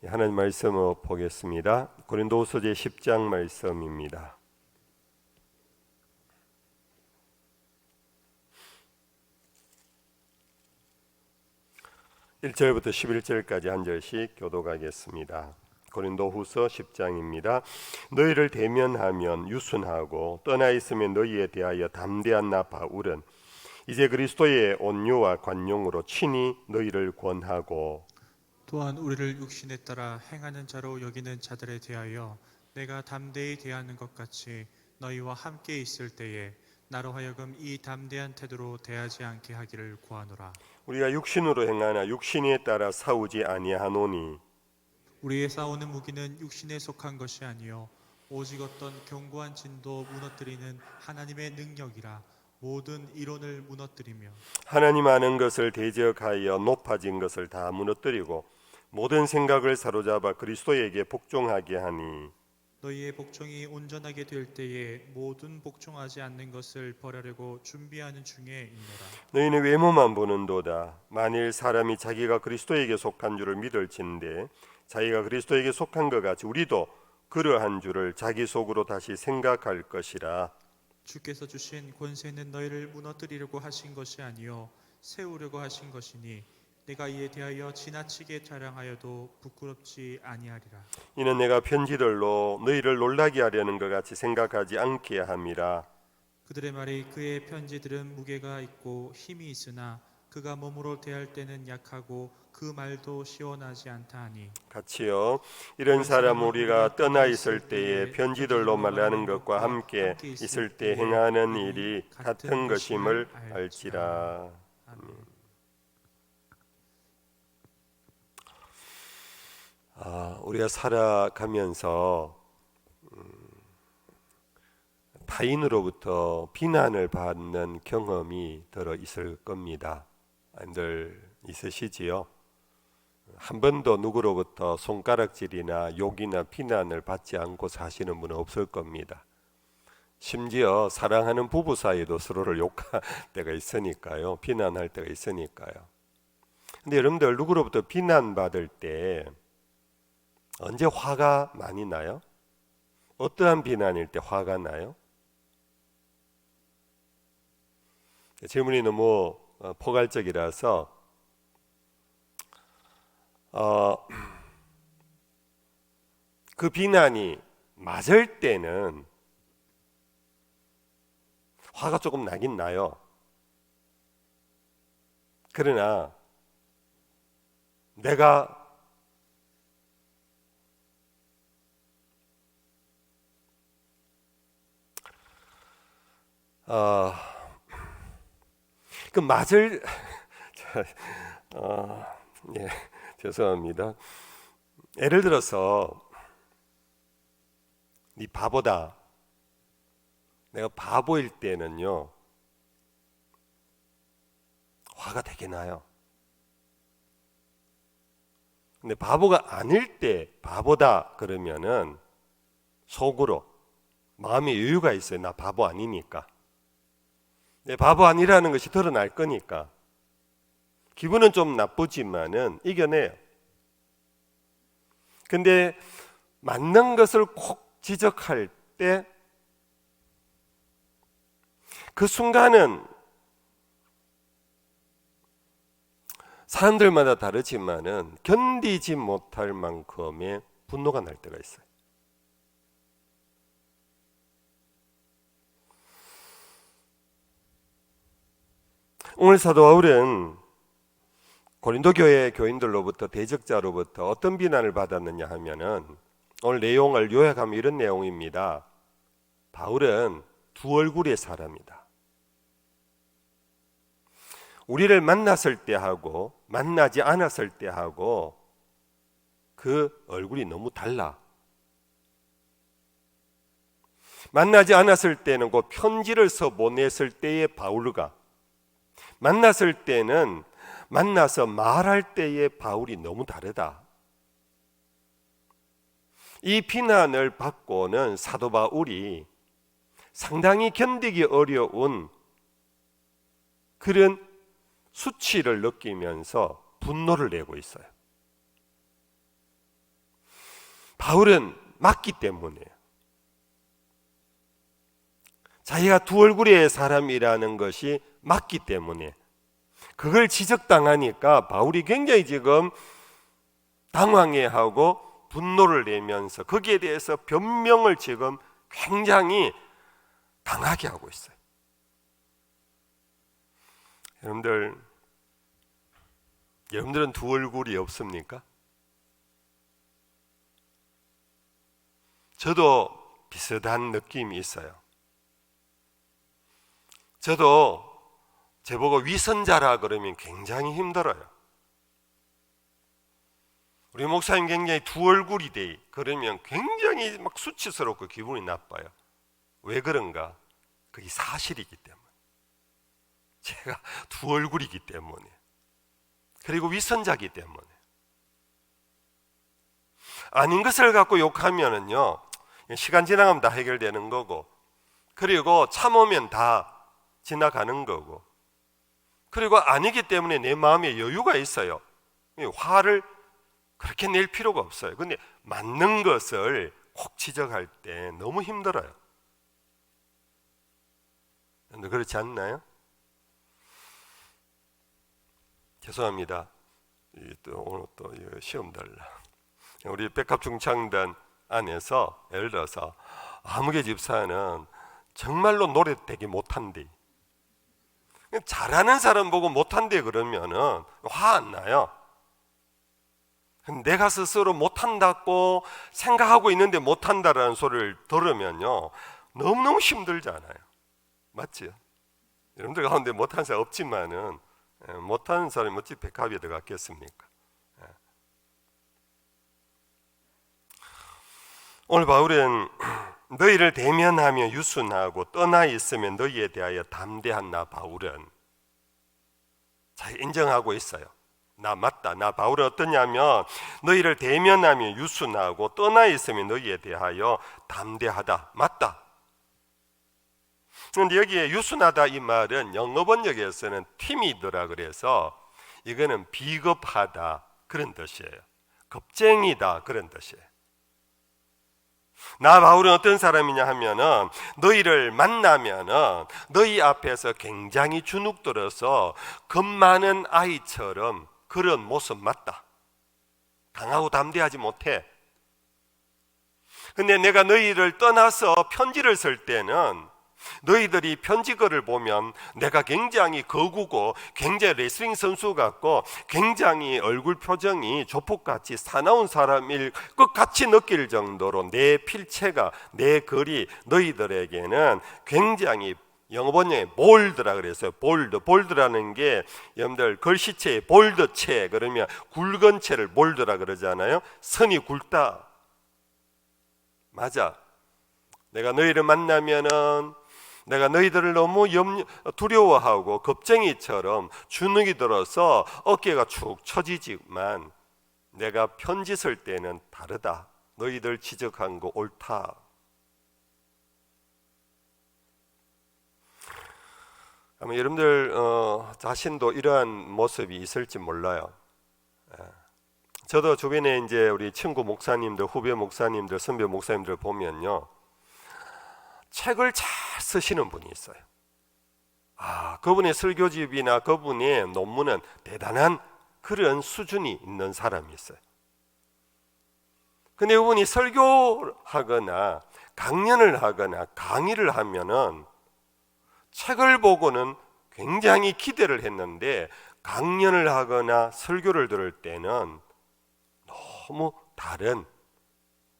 하나님 말씀을 보겠습니다. 고린도후서 제 10장 말씀입니다. 1절부터 11절까지 한 절씩 교독하겠습니다. 고린도후서 10장입니다. 너희를 대면하면 유순하고 떠나 있으면 너희에 대하여 담대한 나 바울은 이제 그리스도의 온유와 관용으로 친히 너희를 권하고 또한 우리를 육신에 따라 행하는 자로 여기는 자들에 대하여 내가 담대히 대하는 것 같이 너희와 함께 있을 때에 나로 하여금 이 담대한 태도로 대하지 않게 하기를 구하노라. 우리가 육신으로 행하나 육신에 따라 싸우지 아니하노니 우리의 싸우는 무기는 육신에 속한 것이 아니요 오직 어떤 견고한 진도 무너뜨리는 하나님의 능력이라. 모든 이론을 무너뜨리며 하나님 아는 것을 대적하여 높아진 것을 다 무너뜨리고 모든 생각을 사로잡아 그리스도에게 복종하게 하니 너희의 복종이 온전하게 될 때에 모든 복종하지 않는 것을 버리려고 준비하는 중에 있노라. 너희는 외모만 보는도다. 만일 사람이 자기가 그리스도에게 속한 줄을 믿을진대 자기가 그리스도에게 속한 것 같이 우리도 그러한 줄을 자기 속으로 다시 생각할 것이라. 주께서 주신 권세는 너희를 무너뜨리려고 하신 것이 아니요 세우려고 하신 것이니 내가 이에 대하여 지나치게 자랑하여도 부끄럽지 아니하리라. 이는 내가 편지들로 너희를 놀라게 하려는 것 같이 생각하지 않게 함이라. 그들의 말이 그의 편지들은 무게가 있고 힘이 있으나 그가 몸으로 대할 때는 약하고 그 말도 시원하지 않다 하니 같이요. 이런 사람 우리가 떠나 있을 때에 편지들로 말하는 것과 함께 있을 때 행하는 일이 같은 것임을 알지라. 우리가 살아가면서 타인으로부터 비난을 받는 경험이 들어 있을 겁니다. 늘 있으시지요? 한 번도 누구로부터 손가락질이나 욕이나 비난을 받지 않고 사시는 분은 없을 겁니다. 심지어 사랑하는 부부 사이도 서로를 욕할 때가 있으니까요. 비난할 때가 있으니까요. 근데 여러분들 누구로부터 비난받을 때 언제 화가 많이 나요? 어떠한 비난일 때 화가 나요? 질문이 너무 포괄적이라서 그 비난이 맞을 때는 화가 조금 나긴 나요. 그러나 내가 그 맞을 예, 죄송합니다. 예를 들어서 네 바보다. 내가 바보일 때는요 화가 되게 나요. 근데 바보가 아닐 때 바보다 그러면은 속으로 마음의 여유가 있어요. 나 바보 아니니까. 내 바보 아니라는 것이 드러날 거니까. 기분은 좀 나쁘지만은 이겨내요. 근데 맞는 것을 콕 지적할 때 그 순간은 사람들마다 다르지만은 견디지 못할 만큼의 분노가 날 때가 있어요. 오늘 사도 바울은 고린도 교회 교인들로부터 대적자로부터 어떤 비난을 받았느냐 하면은 오늘 내용을 요약하면 이런 내용입니다. 바울은 두 얼굴의 사람이다. 우리를 만났을 때 하고 만나지 않았을 때 하고 그 얼굴이 너무 달라. 만나지 않았을 때는 그 편지를 써 보냈을 때의 바울과 만났을 때는 만나서 말할 때의 바울이 너무 다르다. 이 비난을 받고는 사도 바울이 상당히 견디기 어려운 그런 수치를 느끼면서 분노를 내고 있어요. 바울은 맞기 때문이에요. 자기가 두 얼굴의 사람이라는 것이 맞기 때문에 그걸 지적당하니까 바울이 굉장히 지금 당황해하고 분노를 내면서 거기에 대해서 변명을 지금 굉장히 강하게 하고 있어요. 여러분들은 두 얼굴이 없습니까? 저도 비슷한 느낌이 있어요. 저도 제보고 위선자라 그러면 굉장히 힘들어요. 우리 목사님 굉장히 두 얼굴이 돼 그러면 굉장히 막 수치스럽고 기분이 나빠요. 왜 그런가? 그게 사실이기 때문에. 제가 두 얼굴이기 때문에. 그리고 위선자이기 때문에. 아닌 것을 갖고 욕하면은요, 시간 지나가면 다 해결되는 거고, 그리고 참으면 다 지나가는 거고, 그리고 아니기 때문에 내 마음에 여유가 있어요. 화를 그렇게 낼 필요가 없어요. 근데 맞는 것을 꼭 지적할 때 너무 힘들어요. 그렇지 않나요? 죄송합니다. 오늘 또 시험 달라. 우리 백합중창단 안에서 예를 들어서 아무개 집사는 정말로 노래 되게 못한대. 잘하는 사람 보고 못한대 그러면은 화 안 나요. 내가 스스로 못한다고 생각하고 있는데 못한다라는 소리를 들으면요 너무너무 힘들잖아요. 맞죠? 여러분들 가운데 못하는 사람 없지만은 못하는 사람이 어찌 백합에 들어갔겠습니까? 오늘 바울은 너희를 대면하며 유순하고 떠나 있으면 너희에 대하여 담대한 나 바울은 잘 인정하고 있어요. 나 맞다. 나 바울은 어떠냐면 너희를 대면하며 유순하고 떠나 있으면 너희에 대하여 담대하다. 맞다. 그런데 여기에 유순하다 이 말은 영어 번역에서는 팀이더라 그래서 이거는 비겁하다 그런 뜻이에요. 겁쟁이다 그런 뜻이에요. 나 바울은 어떤 사람이냐 하면은 너희를 만나면은 너희 앞에서 굉장히 주눅들어서 겁 많은 아이처럼 그런 모습 맞다. 강하고 담대하지 못해. 근데 내가 너희를 떠나서 편지를 쓸 때는 너희들이 편지글을 보면 내가 굉장히 거구고 굉장히 레슬링 선수 같고 굉장히 얼굴 표정이 조폭같이 사나운 사람일 것 같이 느낄 정도로 내 필체가 내 글이 너희들에게는 굉장히 영어 번역에 볼드라 그랬어요. 볼드라는 게 여러분들 글씨체에 볼드체 그러면 굵은 체를 볼드라 그러잖아요. 선이 굵다. 맞아. 내가 너희를 만나면은 내가 너희들을 너무 두려워하고 겁쟁이처럼 주눅이 들어서 어깨가 축 처지지만 내가 편지 쓸 때는 다르다. 너희들 지적한 거 옳다. 아마 여러분들 자신도 이러한 모습이 있을지 몰라요. 저도 주변에 이제 우리 친구 목사님들, 후배 목사님들, 선배 목사님들 보면요. 책을 잘 쓰시는 분이 있어요. 그분의 설교집이나 그분의 논문은 대단한 그런 수준이 있는 사람이 있어요. 근데 그분이 설교하거나 강연을 하거나 강의를 하면은 책을 보고는 굉장히 기대를 했는데 강연을 하거나 설교를 들을 때는 너무 다른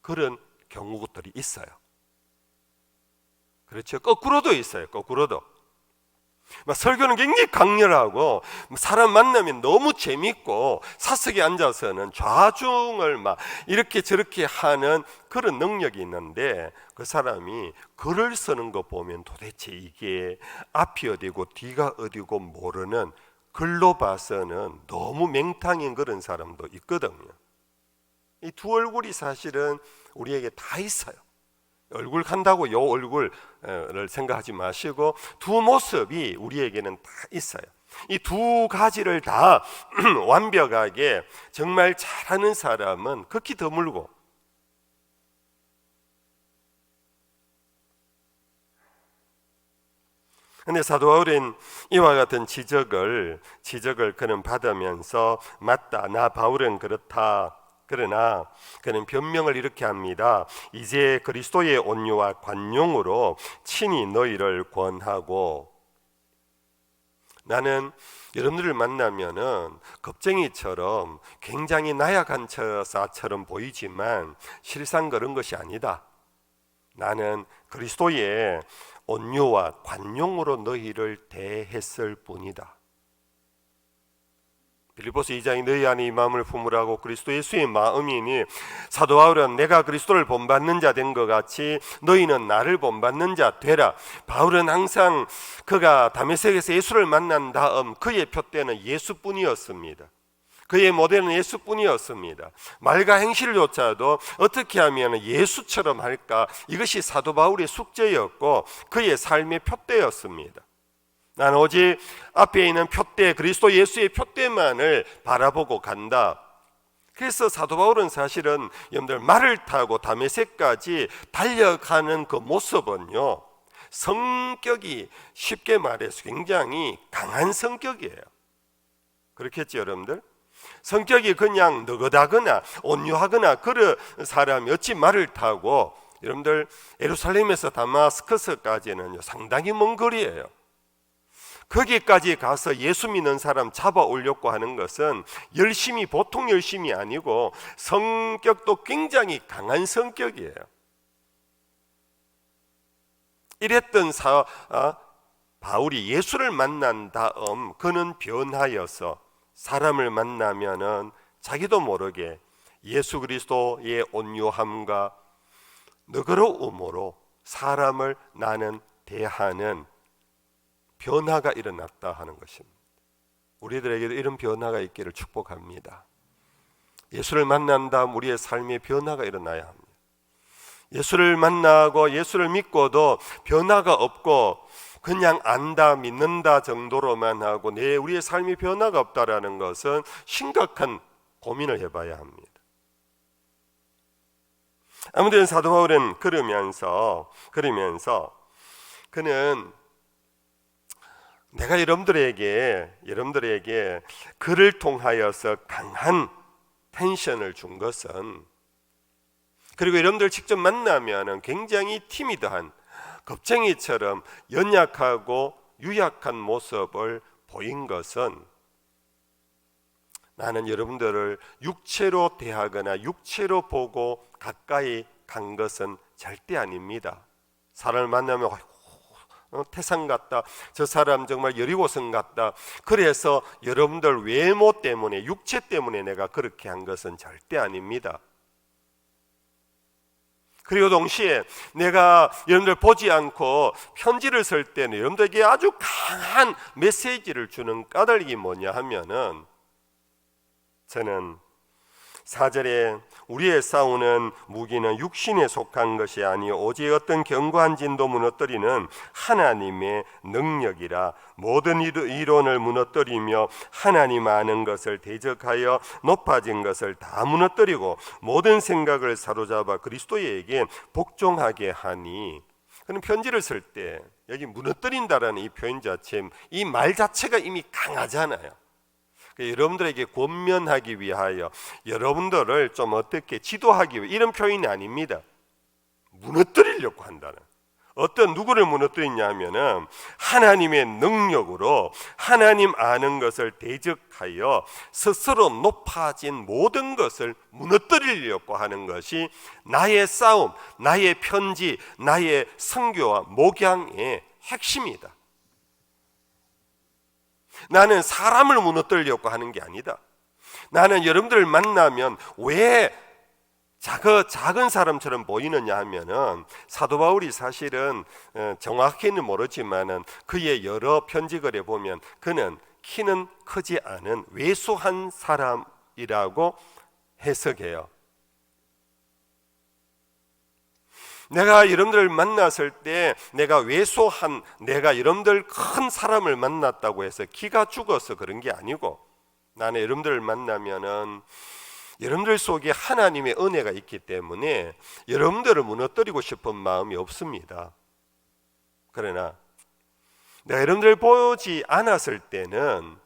그런 경우들이 있어요. 그렇죠. 거꾸로도 있어요. 거꾸로도. 설교는 굉장히 강렬하고 사람 만나면 너무 재밌고 사석에 앉아서는 좌중을 막 이렇게 저렇게 하는 그런 능력이 있는데 그 사람이 글을 쓰는 거 보면 도대체 이게 앞이 어디고 뒤가 어디고 모르는 글로 봐서는 너무 맹탕인 그런 사람도 있거든요. 이 두 얼굴이 사실은 우리에게 다 있어요. 얼굴 간다고 요 얼굴을 생각하지 마시고 두 모습이 우리에게는 다 있어요. 이 두 가지를 다 완벽하게 정말 잘하는 사람은 극히 드물고 근데 사도 바울은 이와 같은 지적을 그는 받으면서 맞다, 나 바울은 그렇다. 그러나 그는 변명을 이렇게 합니다. 이제 그리스도의 온유와 관용으로 친히 너희를 권하고. 나는 여러분들을 만나면은 겁쟁이처럼 굉장히 나약한 처사처럼 보이지만 실상 그런 것이 아니다. 나는 그리스도의 온유와 관용으로 너희를 대했을 뿐이다. 빌립보서 2장이 너희 안에 이 마음을 품으라고 그리스도 예수의 마음이니, 사도 바울은 내가 그리스도를 본받는 자 된 것 같이 너희는 나를 본받는 자 되라. 바울은 항상 그가 다메섹에서 예수를 만난 다음 그의 표대는 예수뿐이었습니다. 그의 모델은 예수뿐이었습니다. 말과 행실조차도 어떻게 하면 예수처럼 할까, 이것이 사도 바울의 숙제였고 그의 삶의 표대였습니다. 나는 오직 앞에 있는 표대, 그리스도 예수의 표대만을 바라보고 간다. 그래서 사도 바울은 사실은 여러분들 말을 타고 다메섹까지 달려가는 그 모습은요, 성격이 쉽게 말해서 굉장히 강한 성격이에요. 그렇겠죠, 여러분들? 성격이 그냥 느긋하거나 온유하거나 그런 사람이 어찌 말을 타고, 여러분들 예루살렘에서 다마스커스까지는 상당히 먼 거리예요. 거기까지 가서 예수 믿는 사람 잡아오려고 하는 것은 보통 열심이 아니고 성격도 굉장히 강한 성격이에요. 이랬던 바울이 예수를 만난 다음 그는 변하여서 사람을 만나면은 자기도 모르게 예수 그리스도의 온유함과 너그러움으로 사람을 나는 대하는 변화가 일어났다 하는 것입니다. 우리들에게도 이런 변화가 있기를 축복합니다. 예수를 만난 다음 우리의 삶에 변화가 일어나야 합니다. 예수를 만나고 예수를 믿고도 변화가 없고 그냥 안다, 믿는다 정도로만 하고 우리의 삶이 변화가 없다라는 것은 심각한 고민을 해봐야 합니다. 아무튼 사도 바울은 그러면서 그는 내가 여러분들에게 그를 통하여서 강한 텐션을 준 것은, 그리고 여러분들 직접 만나면 굉장히 티미드한 겁쟁이처럼 연약하고 유약한 모습을 보인 것은, 나는 여러분들을 육체로 대하거나 육체로 보고 가까이 간 것은 절대 아닙니다. 사람을 만나면 태산 같다, 저 사람 정말 여리고성 같다, 그래서 여러분들 외모 때문에, 육체 때문에 내가 그렇게 한 것은 절대 아닙니다. 그리고 동시에 내가 여러분들 보지 않고 편지를 쓸 때는 여러분들에게 아주 강한 메시지를 주는 까닭이 뭐냐 하면은, 저는 4절에 우리의 싸우는 무기는 육신에 속한 것이 아니요 오직 어떤 견고한 진도 무너뜨리는 하나님의 능력이라. 모든 이론을 무너뜨리며 하나님 아는 것을 대적하여 높아진 것을 다 무너뜨리고 모든 생각을 사로잡아 그리스도에게 복종하게 하니. 그는 편지를 쓸 때 여기 무너뜨린다라는 이 표현 자체, 이 말 자체가 이미 강하잖아요. 여러분들에게 권면하기 위하여, 여러분들을 좀 어떻게 지도하기 위해, 이런 표현이 아닙니다. 무너뜨리려고 한다는. 어떤 누구를 무너뜨리냐 하면은 하나님의 능력으로 하나님 아는 것을 대적하여 스스로 높아진 모든 것을 무너뜨리려고 하는 것이 나의 싸움, 나의 편지, 나의 선교와 목양의 핵심이다. 나는 사람을 무너뜨리려고 하는 게 아니다. 나는 여러분들을 만나면 왜 작은 사람처럼 보이느냐 하면은, 사도 바울이 사실은 정확히는 모르지만은 그의 여러 편지글에 보면 그는 키는 크지 않은 왜소한 사람이라고 해석해요. 내가 여러분들을 만났을 때 내가 여러분들 큰 사람을 만났다고 해서 기가 죽어서 그런 게 아니고, 나는 여러분들을 만나면은 여러분들 속에 하나님의 은혜가 있기 때문에 여러분들을 무너뜨리고 싶은 마음이 없습니다. 그러나 내가 여러분들 보지 않았을 때는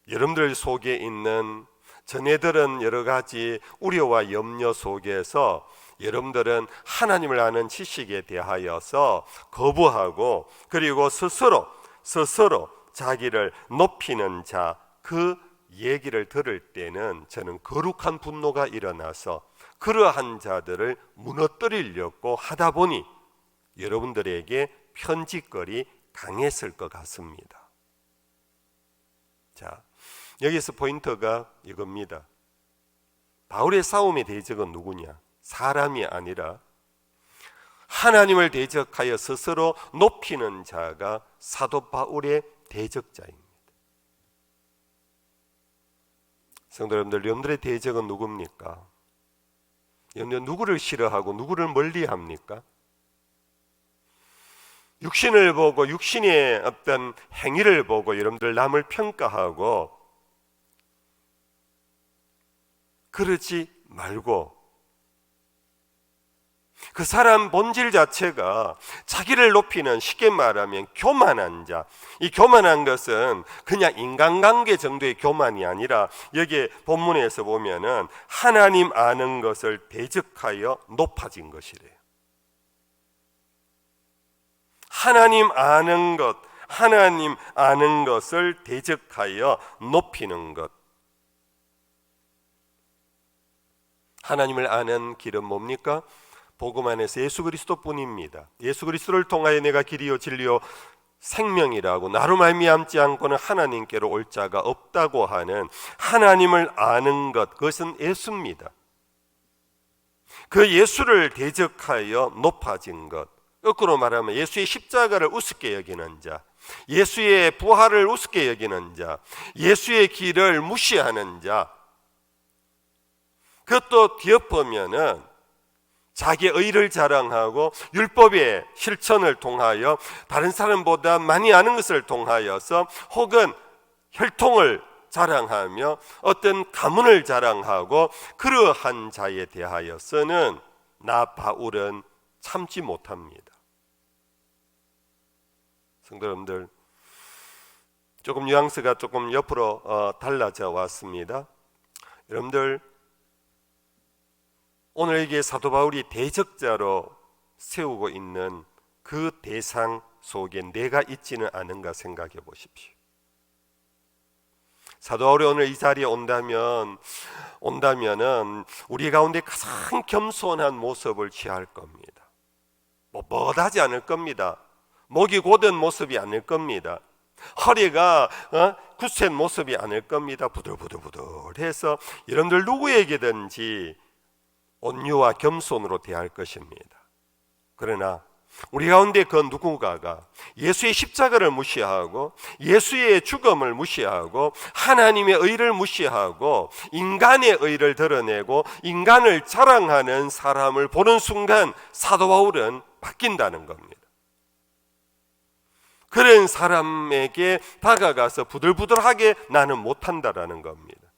여러분들 속에 있는 전해들은 여러 가지 우려와 염려 속에서 여러분들은 하나님을 아는 지식에 대하여서 거부하고, 그리고 스스로 자기를 높이는 자, 그 얘기를 들을 때는 저는 거룩한 분노가 일어나서 그러한 자들을 무너뜨리려고 하다 보니 여러분들에게 편집거리 강했을 것 같습니다. 자, 여기서 포인트가 이겁니다. 바울의 싸움의 대적은 누구냐? 사람이 아니라 하나님을 대적하여 스스로 높이는 자가 사도 바울의 대적자입니다. 성도 여러분들, 여러분들의 대적은 누굽니까? 여러분들 누구를 싫어하고 누구를 멀리합니까? 육신을 보고 육신의 어떤 행위를 보고 여러분들 남을 평가하고 그러지 말고, 그 사람 본질 자체가 자기를 높이는, 쉽게 말하면 교만한 자, 이 교만한 것은 그냥 인간관계 정도의 교만이 아니라 여기 본문에서 보면은 하나님 아는 것을 대적하여 높아진 것이래요. 하나님 아는 것을 대적하여 높이는 것. 하나님을 아는 길은 뭡니까? 복음 안에서 예수 그리스도뿐입니다. 예수 그리스도를 통하여 내가 길이요 진리요 생명이라고, 나로 말미암지 않고는 하나님께로 올 자가 없다고 하는 하나님을 아는 것, 그것은 예수입니다. 그 예수를 대적하여 높아진 것, 거꾸로 말하면 예수의 십자가를 우습게 여기는 자, 예수의 부활을 우습게 여기는 자, 예수의 길을 무시하는 자, 그것도 뒤엎으면은 자기의 의를 자랑하고 율법의 실천을 통하여 다른 사람보다 많이 아는 것을 통하여서, 혹은 혈통을 자랑하며 어떤 가문을 자랑하고, 그러한 자에 대하여서는 나 바울은 참지 못합니다. 성도 여러분들, 조금 뉘앙스가 조금 옆으로 달라져 왔습니다. 여러분들, 오늘 이게 사도 바울이 대적자로 세우고 있는 그 대상 속에 내가 있지는 않은가 생각해 보십시오. 사도 바울이 오늘 이 자리에 온다면은 우리 가운데 가장 겸손한 모습을 취할 겁니다. 뻣뻣하지 않을 겁니다. 목이 곧은 모습이 아닐 겁니다. 허리가 굳센 모습이 아닐 겁니다. 부들부들부들해서 여러분들 누구에게든지 온유와 겸손으로 대할 것입니다. 그러나 우리 가운데 그 누군가가 예수의 십자가를 무시하고 예수의 죽음을 무시하고 하나님의 의를 무시하고 인간의 의를 드러내고 인간을 자랑하는 사람을 보는 순간 사도 바울은 바뀐다는 겁니다. 그런 사람에게 다가가서 부들부들하게 나는 못한다라는 겁니다.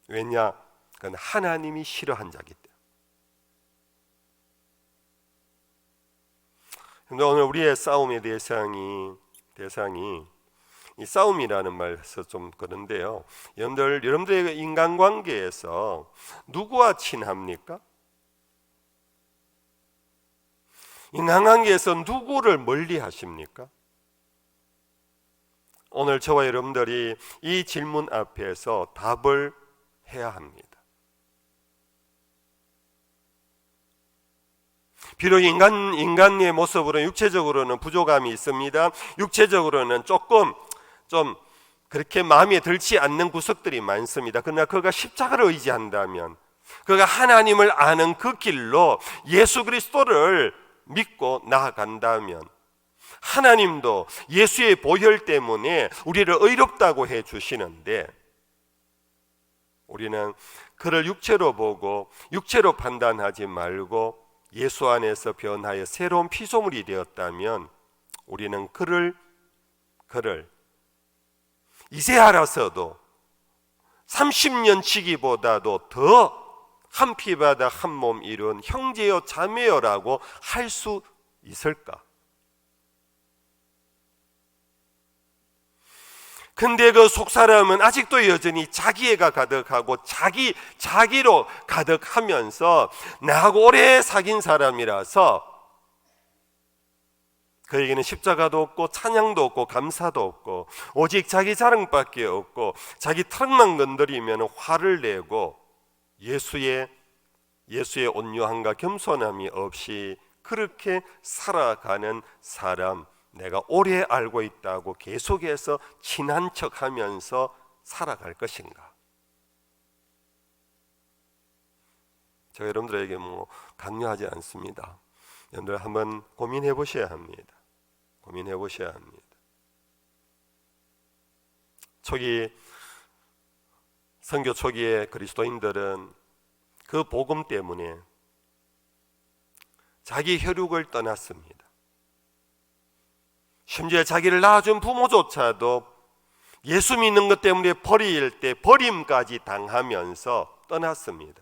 왜냐? 그건 하나님이 싫어한 자기 때문에. 오늘 우리의 싸움의 대상이 이 싸움이라는 말에서 좀 그런데요. 여러분들의 인간관계에서 누구와 친합니까? 인간관계에서 누구를 멀리 하십니까? 오늘 저와 여러분들이 이 질문 앞에서 답을 해야 합니다. 비록 인간의 모습으로는 육체적으로는 부족함이 있습니다. 육체적으로는 조금 좀 그렇게 마음에 들지 않는 구석들이 많습니다. 그러나 그가 십자가를 의지한다면, 그가 하나님을 아는 그 길로 예수 그리스도를 믿고 나아간다면, 하나님도 예수의 보혈 때문에 우리를 의롭다고 해주시는데, 우리는 그를 육체로 보고 육체로 판단하지 말고 예수 안에서 변하여 새로운 피조물이 되었다면, 우리는 그를 이제 알아서도 30년 치기보다도 더 한 피바다 한 몸 이룬 형제여 자매여라고 할 수 있을까? 근데 그 속사람은 아직도 여전히 자기애가 가득하고 자기로 가득하면서 나하고 오래 사귄 사람이라서 그에게는 십자가도 없고 찬양도 없고 감사도 없고 오직 자기 자랑밖에 없고 자기 턱만 건드리면 화를 내고 예수의 온유함과 겸손함이 없이 그렇게 살아가는 사람, 내가 오래 알고 있다고 계속해서 친한 척하면서 살아갈 것인가? 제가 여러분들에게 강요하지 않습니다. 여러분들 한번 고민해 보셔야 합니다. 고민해 보셔야 합니다. 선교 초기에 그리스도인들은 그 복음 때문에 자기 혈육을 떠났습니다. 심지어 자기를 낳아준 부모조차도 예수 믿는 것 때문에 버릴 때 버림까지 당하면서 떠났습니다.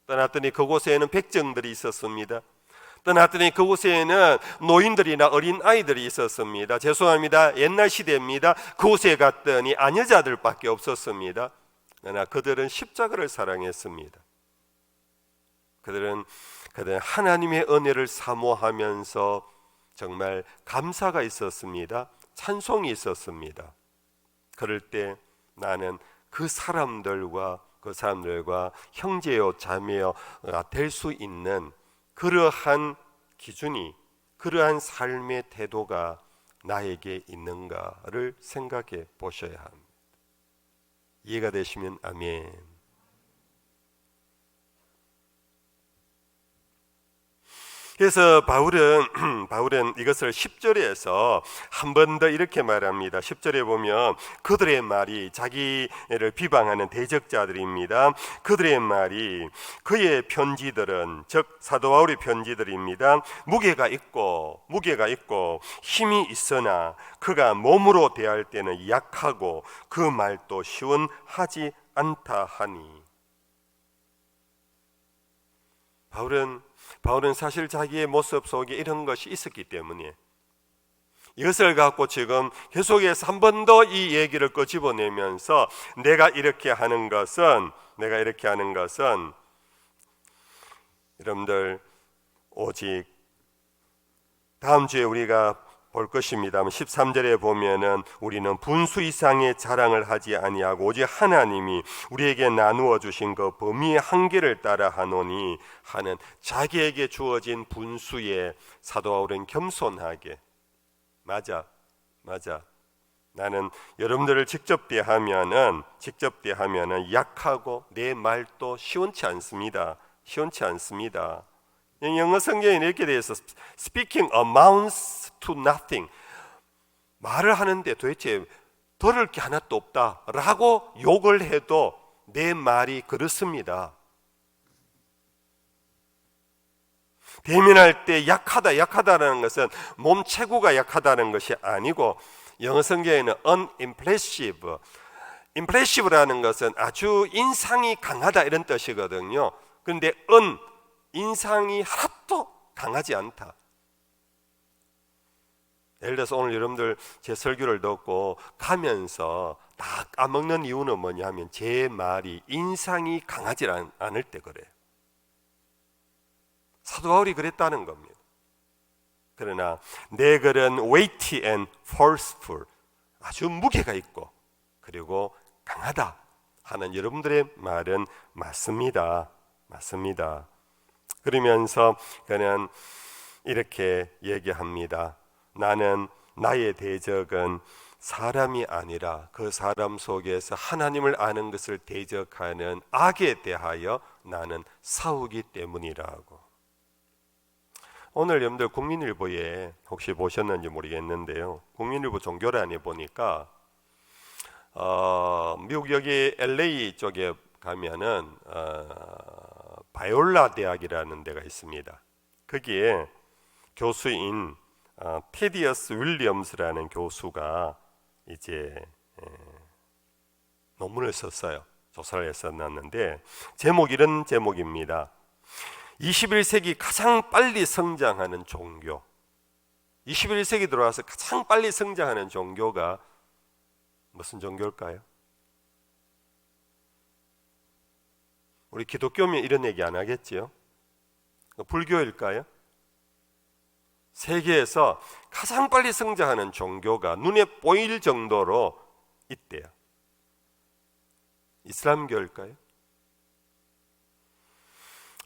떠났더니 그곳에는 백정들이 있었습니다. 떠났더니 그곳에는 노인들이나 어린아이들이 있었습니다. 죄송합니다. 옛날 시대입니다. 그곳에 갔더니 아녀자들밖에 없었습니다. 그러나 그들은 십자가를 사랑했습니다. 그들은 하나님의 은혜를 사모하면서 정말 감사가 있었습니다. 찬송이 있었습니다. 그럴 때 나는 그 사람들과 형제요 자매요가 될 수 있는 그러한 기준이, 그러한 삶의 태도가 나에게 있는가를 생각해 보셔야 합니다. 이해가 되시면 아멘. 그래서 바울은 이것을 10절에서 한 번 더 이렇게 말합니다. 10절에 보면 그들의 말이, 자기를 비방하는 대적자들입니다. 그들의 말이, 그의 편지들은, 즉 사도 바울의 편지들입니다. 무게가 있고 힘이 있으나 그가 몸으로 대할 때는 약하고 그 말도 시원하지 않다 하니. 바울은 사실 자기의 모습 속에 이런 것이 있었기 때문에 이것을 갖고 지금 계속해서 한 번 더 이 얘기를 끄집어내면서 내가 이렇게 하는 것은 여러분들 오직 다음 주에 우리가 볼 것입니다. 13절에 보면은 우리는 분수 이상의 자랑을 하지 아니하고 오직 하나님이 우리에게 나누어 주신 그 범위의 한계를 따라 하노니 하는 자기에게 주어진 분수에 사도 바울은 겸손하게 맞아 나는 여러분들을 직접 대하면은 약하고 내 말도 시원치 않습니다. 영어 성경에 이렇게 되어 있어. Speaking amounts to nothing. 말을 하는데 도대체 들을 게 하나도 없다라고 욕을 해도 내 말이 그렇습니다. 대면할 때 약하다라는 것은 몸 체구가 약하다는 것이 아니고 영어 성경에는 unimpressive. impressive라는 것은 아주 인상이 강하다 이런 뜻이거든요. 그런데 인상이 하나도 강하지 않다. 예를 들어서 오늘 여러분들 제 설교를 듣고 가면서 다 까먹는 이유는 뭐냐면 제 말이 인상이 강하지 않을 때 그래요. 사도 바울이 그랬다는 겁니다. 그러나 내 글은 weighty and forceful, 아주 무게가 있고 그리고 강하다 하는 여러분들의 말은 맞습니다. 그러면서 그는 이렇게 얘기합니다. 나의 대적은 사람이 아니라 그 사람 속에서 하나님을 아는 것을 대적하는 악에 대하여 나는 싸우기 때문이라고. 오늘 여러분들 국민일보에 혹시 보셨는지 모르겠는데요. 국민일보 종교란에 보니까 미국 여기 LA 쪽에 가면은 바이올라 대학이라는 데가 있습니다. 거기에 교수인 테디어스 윌리엄스라는 교수가 이제 논문을 썼어요. 조사를 했었는데 이런 제목입니다. 21세기 가장 빨리 성장하는 종교. 21세기 들어와서 가장 빨리 성장하는 종교가 무슨 종교일까요? 우리 기독교면 이런 얘기 안 하겠지요? 불교일까요? 세계에서 가장 빨리 성장하는 종교가 눈에 보일 정도로 있대요. 이슬람교일까요?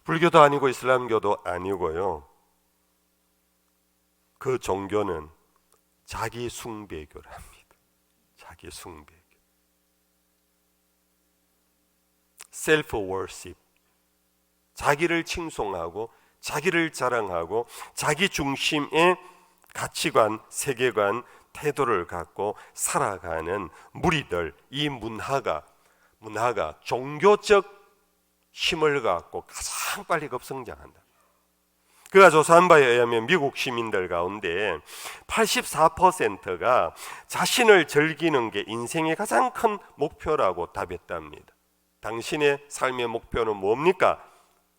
불교도 아니고 이슬람교도 아니고요. 그 종교는 자기 숭배교랍니다. 자기 숭배교. 셀프 워십. 자기를 칭송하고 자기를 자랑하고 자기 중심의 가치관, 세계관, 태도를 갖고 살아가는 무리들, 이 문화가 종교적 힘을 갖고 가장 빨리 급성장한다. 그가 조사한 바에 의하면 미국 시민들 가운데 84%가 자신을 즐기는 게 인생의 가장 큰 목표라고 답했답니다. 당신의 삶의 목표는 뭡니까?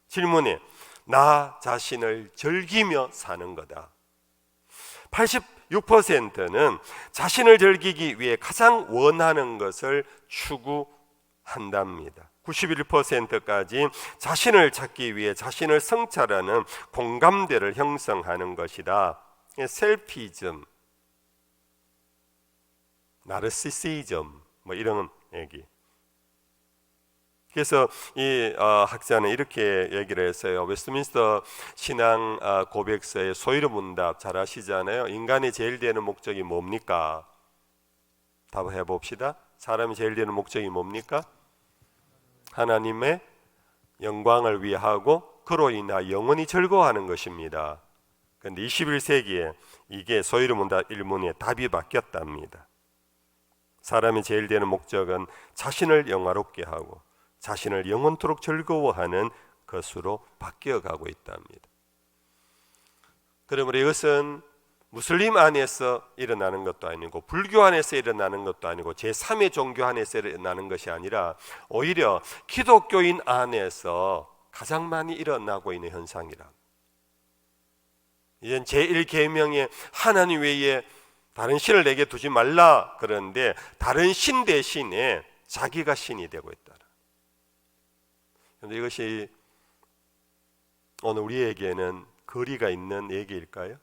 질문에 나 자신을 즐기며 사는 거다. 86%는 자신을 즐기기 위해 가장 원하는 것을 추구한답니다. 91%까지 자신을 찾기 위해 자신을 성찰하는 공감대를 형성하는 것이다. 셀피즘, 나르시시즘 뭐 이런 얘기. 그래서 이 학자는 이렇게 얘기를 했어요. 웨스트민스터 신앙 고백서의 소위로 문답 잘 아시잖아요. 인간이 제일 되는 목적이 뭡니까? 답해 봅시다. 사람이 제일 되는 목적이 뭡니까? 하나님의 영광을 위하고 그로 인하 영원히 즐거워하는 것입니다. 그런데 21세기에 이게 소위로 문답 일문에 답이 바뀌었답니다. 사람이 제일 되는 목적은 자신을 영화롭게 하고 자신을 영원토록 즐거워하는 것으로 바뀌어가고 있답니다. 그러므로 이것은 무슬림 안에서 일어나는 것도 아니고 불교 안에서 일어나는 것도 아니고 제3의 종교 안에서 일어나는 것이 아니라 오히려 기독교인 안에서 가장 많이 일어나고 있는 현상이라. 이젠 제1계명에 하나님 외에 다른 신을 내게 두지 말라 그러는데 다른 신 대신에 자기가 신이 되고 있다. 그런데 이것이 오늘 우리에게는 거리가 있는 얘기일까요?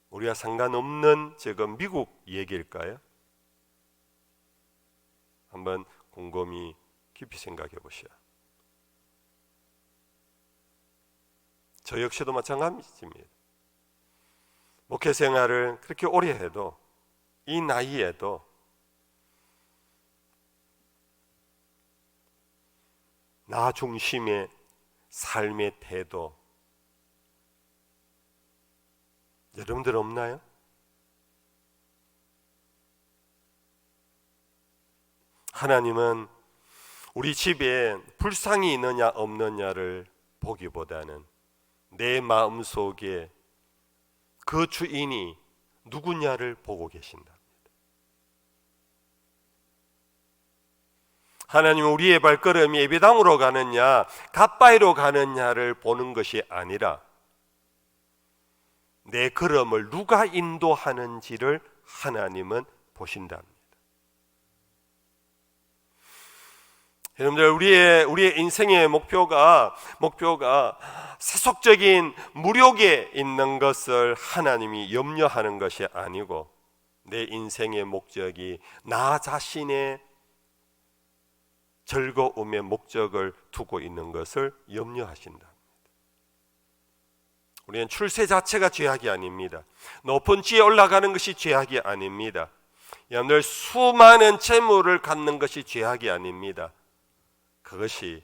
우리와 상관없는 지금 미국 얘기일까요? 한번 곰곰이 깊이 생각해 보시오. 저 역시도 마찬가지입니다. 목회 생활을 그렇게 오래 해도 이 나이에도 나 중심의 삶의 태도 여러분들 없나요? 하나님은 우리 집에 불상이 있느냐 없느냐를 보기보다는 내 마음속에 그 주인이 누구냐를 보고 계신다. 하나님은 우리의 발걸음이 예배당으로 가느냐 갓바위로 가느냐를 보는 것이 아니라 내 걸음을 누가 인도하는지를 하나님은 보신답니다. 여러분들 우리의 인생의 목표가 세속적인 무력에 있는 것을 하나님이 염려하는 것이 아니고 내 인생의 목적이 나 자신의 즐거움의 목적을 두고 있는 것을 염려하신다. 우리는 출세 자체가 죄악이 아닙니다. 높은 지에 올라가는 것이 죄악이 아닙니다. 여러분들 수많은 재물을 갖는 것이 죄악이 아닙니다. 그것이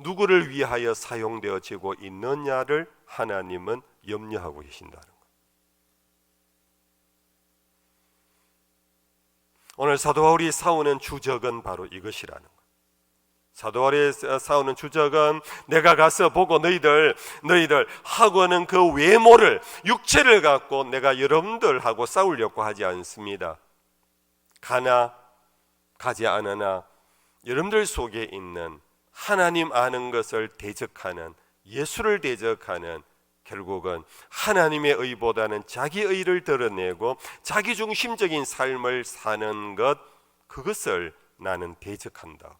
누구를 위하여 사용되어지고 있느냐를 하나님은 염려하고 계신다는 것. 오늘 사도 바울이 싸우는 주적은 바로 이것이라는 것. 사도 바울이 싸우는 주적은 내가 가서 보고 너희들 하고는 그 외모를 육체를 갖고 내가 여러분들하고 싸우려고 하지 않습니다. 가나 가지 않으나 여러분들 속에 있는 하나님 아는 것을 대적하는 예수를 대적하는 결국은 하나님의 의보다는 자기 의를 드러내고 자기 중심적인 삶을 사는 것, 그것을 나는 대적한다고.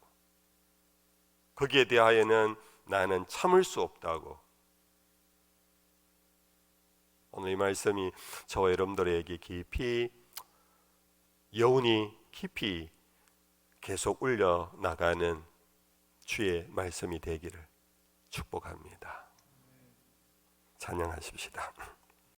거기에 대하여는 나는 참을 수 없다고. 오늘 이 말씀이 저와 여러분들에게 깊이, 여운이 깊이 계속 울려 나가는 주의 말씀이 되기를 축복합니다. 찬양하십시다.